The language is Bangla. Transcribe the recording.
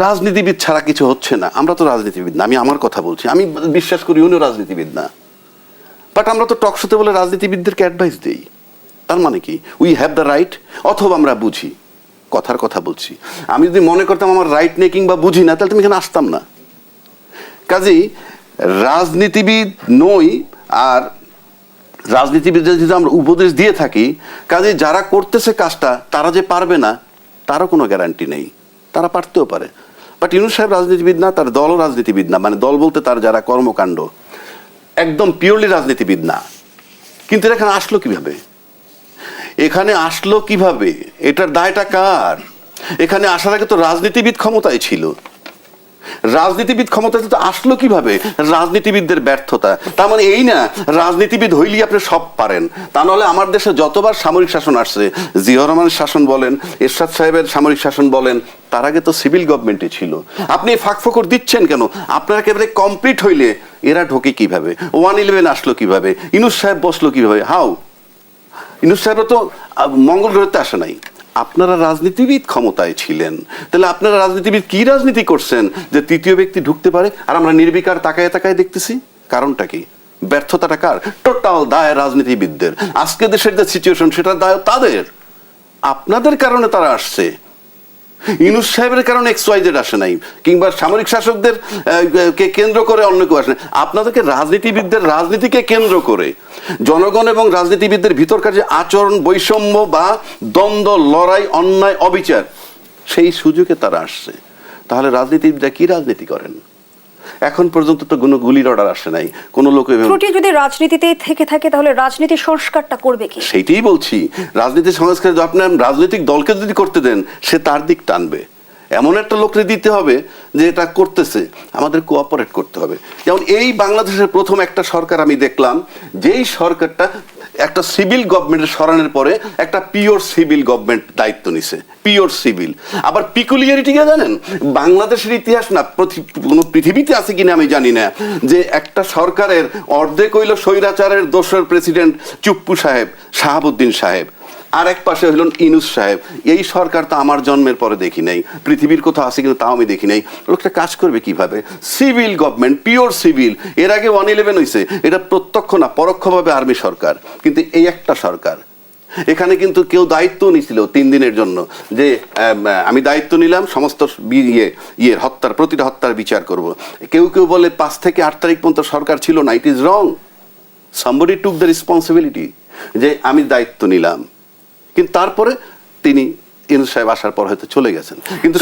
রাজনীতিবিদ ছাড়া কিছু হচ্ছে না। আমরা তো রাজনীতিবিদ না, আমি আমার কথা বলছি, আমি বিশ্বাস করি উনিও রাজনীতিবিদ না, বাট আমরা তো টক শোতে বলে রাজনীতিবিদদেরকে অ্যাডভাইস দিই। তার মানে কি উই হ্যাভ দ্য রাইট? অথবা আমরা বুঝি, কথার কথা বলছি। আমি যদি মনে করতাম আমার রাইট নেই কিংবা বুঝি না, তাহলে তুমি এখানে আসতাম না। কাজেই রাজনীতিবিদ নই, আর রাজনীতিবিদদের যদি আমরা উপদেশ দিয়ে থাকি, কাজে যারা করতেছে কাজটা তারা যে পারবে না তারও কোনো গ্যারান্টি নেই, তারা পারতেও পারে। বাট ইউনূস সাহেব রাজনীতিবিদ না, তার দলও রাজনীতিবিদ না, মানে দল বলতে তার যারা কর্মকাণ্ড একদম পিওরলি রাজনীতিবিদ না। কিন্তু এখানে আসলো কিভাবে? এখানে আসলো কিভাবে? এটার দায়টা কার? এখানে আসার আগে তো রাজনীতিবিদ ক্ষমতায় ছিল। রাজনীতিবিদ ক্ষমতায় তো আসলো কিভাবে? রাজনীতিবিদদের ব্যর্থতা। তার মানে এই না রাজনীতিবিদ হইলি আপনি সব পারেন, তা নাহলে আমার দেশে যতবার সামরিক শাসন আসছে, জিয়াউর রহমানের শাসন বলেন, এরশাদ সাহেবের সামরিক শাসন বলেন, তার আগে তো সিভিল গভর্নমেন্টই ছিল। আপনি ফাঁকফোকর দিচ্ছেন কেন? আপনারা একেবারে কমপ্লিট হইলে এরা ঢোকে কিভাবে? 111 আসলো কিভাবে? ইউনূস সাহেব বসলো কিভাবে? হাউ? ইউনূস সাহেব তো মঙ্গল গ্রহতে আসে নাই। আপনারা রাজনীতিবিদ ক্ষমতায় ছিলেন, তাহলে আপনারা রাজনীতিবিদ কি রাজনীতি করছেন যে তৃতীয় ব্যক্তি ঢুকতে পারে আর আমরা নির্বিকার তাকায় তাকায় দেখতেছি? কারণটা কি? ব্যর্থতাটা কার? টোটাল দায় রাজনীতিবিদদের। আজকে দেশের যে সিচুয়েশন সেটার দায় তাদের। আপনাদের কারণে তারা আসছে, ইউনূস সাহেবের কারণে XYZ আসে নাই, কিংবা সামরিক শাসকদের কে কেন্দ্র করে অন্য কেউ আসে নাই। আপনাদেরকে রাজনীতিবিদদের রাজনীতিকে কেন্দ্র করে জনগণ এবং রাজনীতিবিদদের ভিতরকার যে আচরণ বৈষম্য বা দ্বন্দ্ব, লড়াই, অন্যায়, অবিচার, সেই সুযোগে তারা আসছে। তাহলে রাজনীতিবিদরা কি রাজনীতি করেন? এখন পর্যন্ত তো কোনো গুলির অর্ডার আসে নাই, কোনো লোক। ত্রুটি যদি রাজনীতিতে থেকে থাকে তাহলে রাজনীতি সংস্কারটা করবে কি? সেইটাই বলছি, রাজনীতি সংস্কার আপনার রাজনৈতিক দলকে যদি করতে দেন, সে তার দিক টানবে। এমন একটা লোককে দিতে হবে যে এটা করতেছে, আমাদের কোঅপারেট করতে হবে। যেমন এই বাংলাদেশের প্রথম একটা সরকার আমি দেখলাম, যেই সরকারটা একটা সিভিল গভর্নমেন্টের সরানোর পরে একটা পিওর সিভিল গভর্নমেন্ট দায়িত্ব নিছে। Pure civil. আবার পিকুলিয়ারিটি কে জানেন? বাংলাদেশের ইতিহাস না, কোনো পৃথিবীতে আছে কিনা আমি জানি না, যে একটা সরকারের অর্ধেক হইল স্বৈরাচারের দোসর প্রেসিডেন্ট চুপ্পু সাহেব, শাহাবুদ্দিন সাহেব, আর এক পাশে হইল ইউনূস সাহেব। এই সরকার তো আমার জন্মের পরে দেখি নাই, পৃথিবীর কোথাও আছে কিন্তু তাও আমি দেখি নাই। লোকটা কাজ করবে কিভাবে? Civil government, pure civil. এর আগে 111 হয়েছে, এটা প্রত্যক্ষ না পরোক্ষভাবে আর্মি সরকার, কিন্তু এই একটা সরকার। এখানে কিন্তু কেউ দায়িত্ব নিছিল 3 দিনের জন্য, যে আমি দায়িত্ব নিলাম সমস্ত হত্যার, প্রতিটা হত্যার বিচার করব। কেউ কেউ বলে 5 থেকে 8 তারিখ পর্যন্ত সরকার ছিল না। It is wrong. Somebody took the responsibility, যে আমি দায়িত্ব নিলাম। কিন্তু তারপরে তিনি ইউনূস সাহেব আসার পর হয়তো চলে গেছেন, কিন্তু